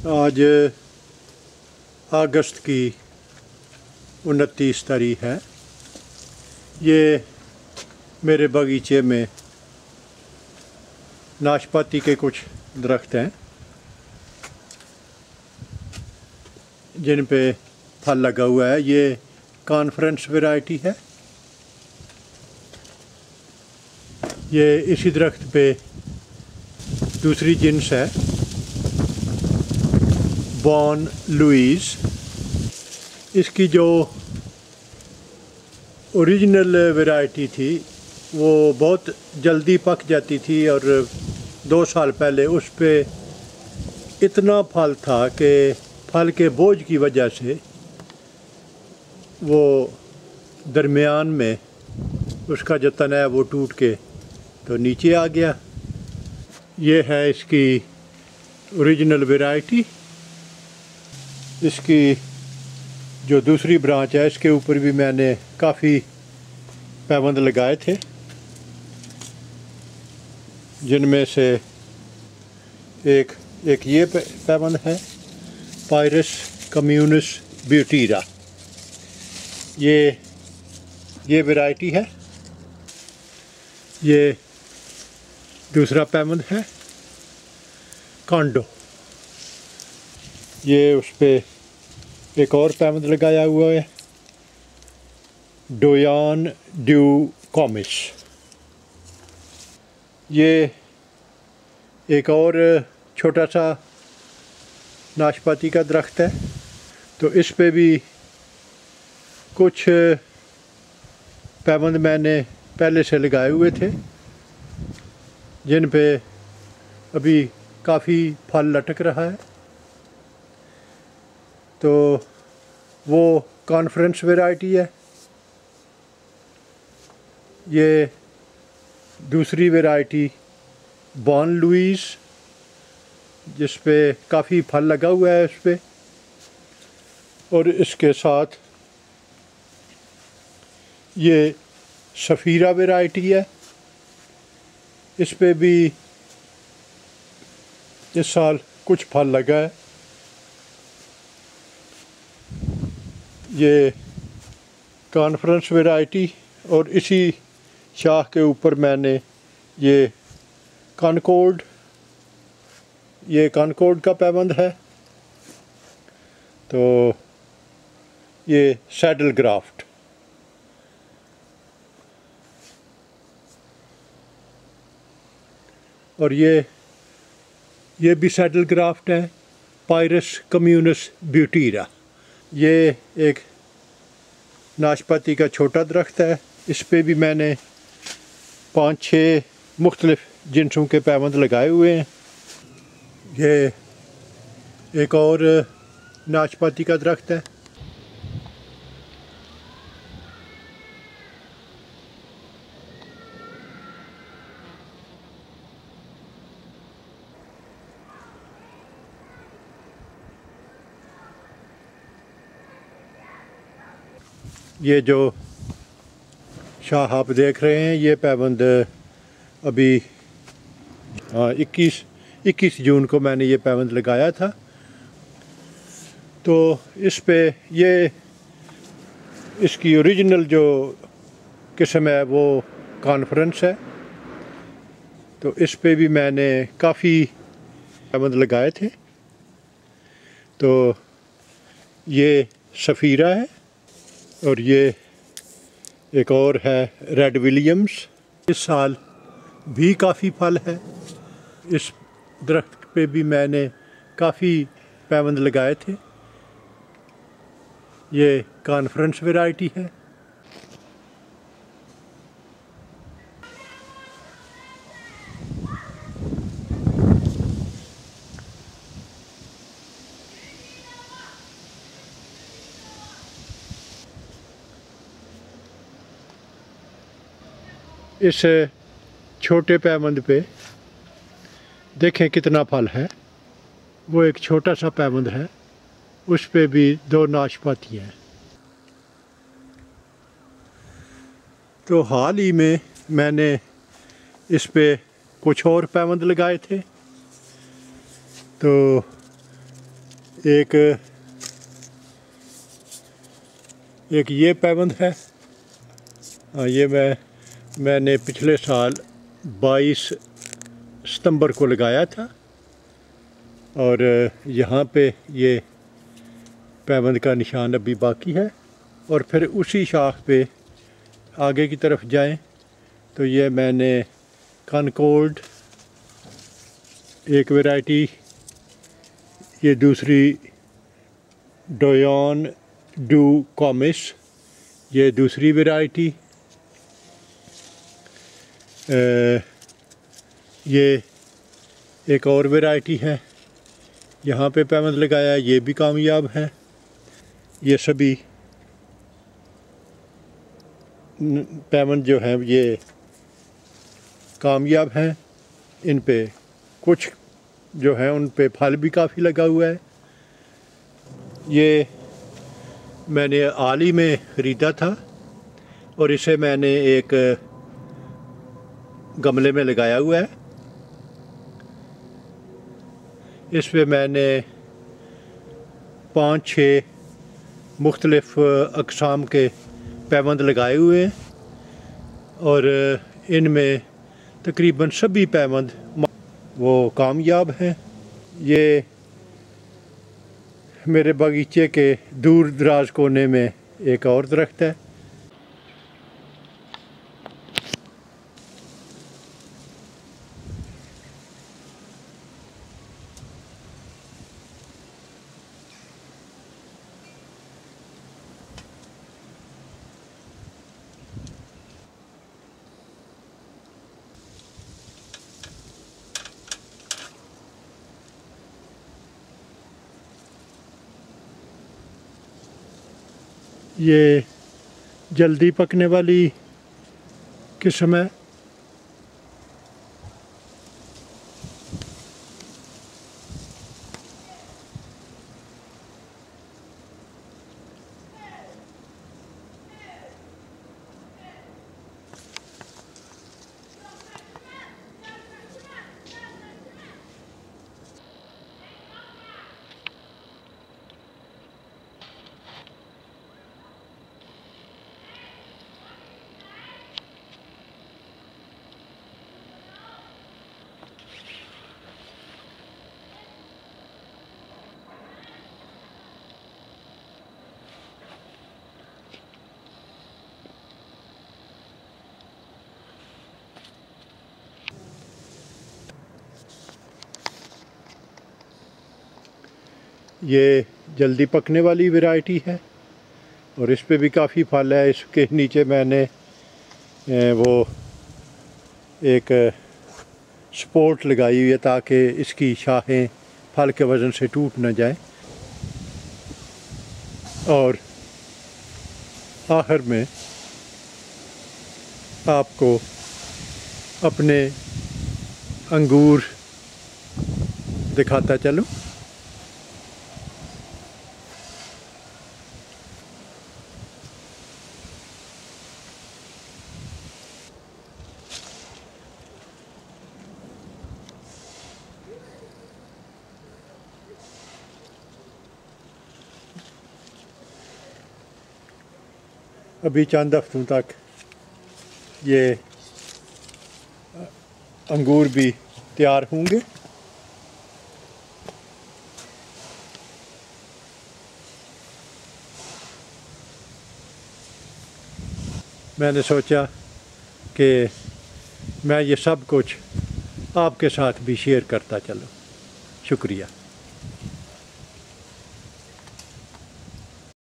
आज अगस्त की 29 तारीख है। ये मेरे बगीचे में नाशपाती के कुछ दरख्त हैं जिन पे फल लगा हुआ है। ये कॉन्फ्रेंस वैरायटी है। ये इसी दरख्त पे दूसरी जिन्स है, बॉन लुईस। इसकी जो ओरिजिनल वैरायटी थी वो बहुत जल्दी पक जाती थी और 2 साल पहले उस पे इतना फल था कि फल के बोझ की वजह से वो दरमियान में उसका जो तना है वो टूट के तो नीचे आ गया। ये है इसकी ओरिजिनल वैरायटी। इसकी जो दूसरी ब्रांच है इसके ऊपर भी मैंने काफ़ी पैबंद लगाए थे, जिनमें से एक ये पैबंद है, पायरस कम्युनिस ब्यूटीरा। ये वैरायटी है। ये दूसरा पैबंद है, कांडो। ये उस पर एक और पैबंद लगाया हुआ है, डोयान ड्यू कॉमिस। ये एक और छोटा सा नाशपाती का दरख्त है। तो इस पे भी कुछ पैबंद मैंने पहले से लगाए हुए थे, जिन पे अभी काफ़ी फल लटक रहा है। तो वो कॉन्फ्रेंस वैरायटी है। ये दूसरी वैरायटी बॉन लुईस, जिस पे काफ़ी फल लगा हुआ है उस पे। और इसके साथ ये सफ़ीरा वैरायटी है। इस पे भी इस साल कुछ फल लगा है। ये कॉन्फ्रेंस वैरायटी। और इसी शाख के ऊपर मैंने ये कॉनकॉर्ड का पैबंद है। तो ये सैडल ग्राफ्ट। और ये भी सैडल ग्राफ्ट है, पायरस कम्युनिस ब्यूटीरा। ये एक नाशपाती का छोटा दरख्त है। इस पे भी मैंने 5-6 मुख्तलिफ जिन्सों के पैबंद लगाए हुए हैं। ये एक और नाशपाती का दरख्त है। ये जो शाह आप देख रहे हैं, ये पैबंद अभी 21 जून को मैंने ये पैबंद लगाया था। तो इस पे ये इसकी ओरिजिनल जो किस्म है वो कॉन्फ्रेंस है। तो इस पे भी मैंने काफ़ी पैबंद लगाए थे। तो ये सफ़ीरा है और ये एक और है रेड विलियम्स। इस साल भी काफ़ी फल है। इस दरख्त पे भी मैंने काफ़ी पैबंद लगाए थे। ये कॉन्फ्रेंस वैरायटी है। इस छोटे पैबंद पे देखें कितना फल है। वो एक छोटा सा पैबंद है, उस पे भी 2 नाशपाती हैं। तो हाल ही में मैंने इस पे कुछ और पैबंद लगाए थे। तो एक ये पैबंद है। हाँ, ये मैंने पिछले साल 22 सितंबर को लगाया था और यहाँ पे ये पैबंद का निशान अभी बाकी है। और फिर उसी शाख पे आगे की तरफ जाएं तो ये मैंने कॉनकॉर्ड एक वैरायटी, ये दूसरी डोयन डू कॉमिस, ये दूसरी वैरायटी, ये एक और वैरायटी है यहाँ पे पैबंद लगाया, ये भी कामयाब है। ये सभी पैबंद जो हैं ये कामयाब हैं। इन पे कुछ जो हैं उन पे फल भी काफ़ी लगा हुआ है। ये मैंने हाल ही में ख़रीदा था और इसे मैंने एक गमले में लगाया हुआ है। इस पे मैंने 5-6 मुख्तलिफ़ अक़साम के पैबंद लगाए हुए हैं और इनमें तकरीबन सभी पैबंद वो कामयाब हैं। ये मेरे बगीचे के दूर दराज कोने में एक और दरख्त है। ये जल्दी पकने वाली किस्म है। ये जल्दी पकने वाली वैरायटी है और इस पे भी काफ़ी फल है। इसके नीचे मैंने वो एक सपोर्ट लगाई हुई है ताकि इसकी शाखें फल के वज़न से टूट न जाएं। और आखिर में आपको अपने अंगूर दिखाता चलूं। अभी चंद हफ्तों तक ये अंगूर भी तैयार होंगे। मैंने सोचा कि मैं ये सब कुछ आपके साथ भी शेयर करता चलूं। शुक्रिया।